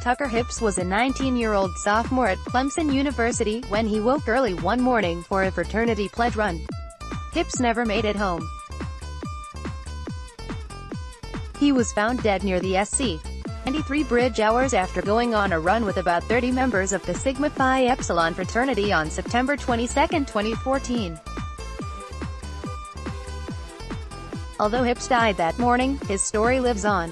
Tucker Hips was a 19-year-old sophomore at Clemson University when he woke early one morning for a fraternity pledge run. Hips never made it home. He was found dead near the SC 93 bridge hours after going on a run with about 30 members of the Sigma Phi Epsilon fraternity on September 22, 2014. Although Hips died that morning, his story lives on.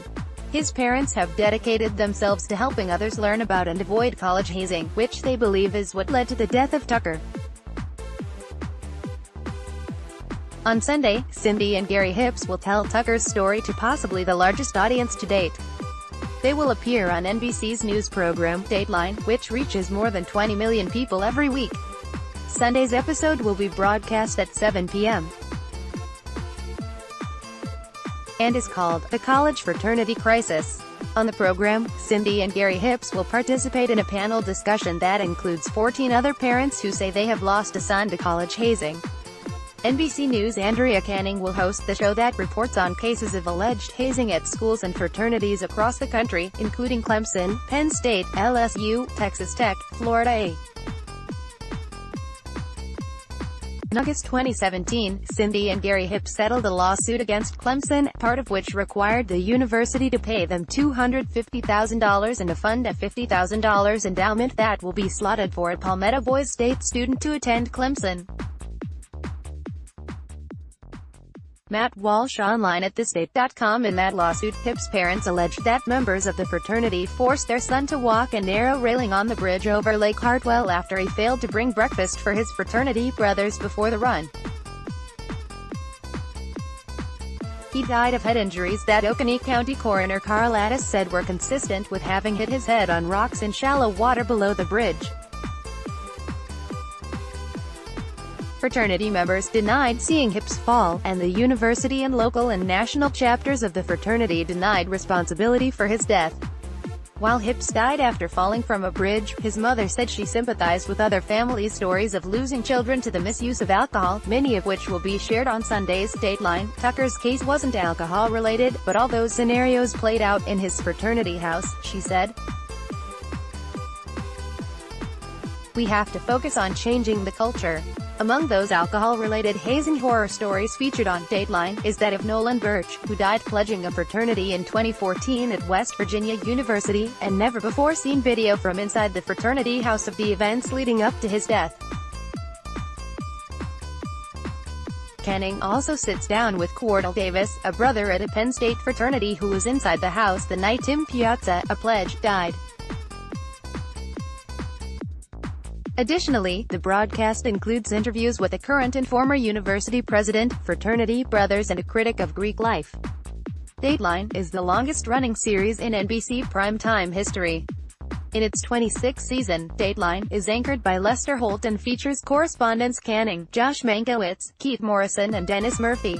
His parents have dedicated themselves to helping others learn about and avoid college hazing, which they believe is what led to the death of Tucker. On Sunday, Cindy and Gary Hips will tell Tucker's story to possibly the largest audience to date. They will appear on NBC's news program, Dateline, which reaches more than 20 million people every week. Sunday's episode will be broadcast at 7 p.m. and is called The College Fraternity Crisis. On the program, Cindy and Gary Hips will participate in a panel discussion that includes 14 other parents who say they have lost a son to college hazing. NBC News' Andrea Canning will host the show that reports on cases of alleged hazing at schools and fraternities across the country, including Clemson, Penn State, LSU, Texas Tech, Florida A. In August 2017, Cindy and Gary Hips settled a lawsuit against Clemson, part of which required the university to pay them $250,000 and to fund a $50,000 endowment that will be slotted for a Palmetto Boys State student to attend Clemson. Matt Walsh online at thestate.com. In that lawsuit, Hips' parents alleged that members of the fraternity forced their son to walk a narrow railing on the bridge over Lake Hartwell after he failed to bring breakfast for his fraternity brothers before the run. He died of head injuries that Oconee County Coroner Carl Addis said were consistent with having hit his head on rocks in shallow water below the bridge. Fraternity members denied seeing Hips fall, and the university and local and national chapters of the fraternity denied responsibility for his death. While Hips died after falling from a bridge, his mother said she sympathized with other families' stories of losing children to the misuse of alcohol, many of which will be shared on Sunday's Dateline. Tucker's case wasn't alcohol-related, but all those scenarios played out in his fraternity house, she said. We have to focus on changing the culture. Among those alcohol-related hazing horror stories featured on Dateline, is that of Nolan Birch, who died pledging a fraternity in 2014 at West Virginia University, and never before seen video from inside the fraternity house of the events leading up to his death. Canning also sits down with Cordell Davis, a brother at a Penn State fraternity who was inside the house the night Tim Piazza, a pledge, died. Additionally, the broadcast includes interviews with a current and former university president, fraternity brothers and a critic of Greek life. Dateline is the longest-running series in NBC primetime history. In its 26th season, Dateline is anchored by Lester Holt and features correspondents Canning, Josh Mankiewicz, Keith Morrison and Dennis Murphy.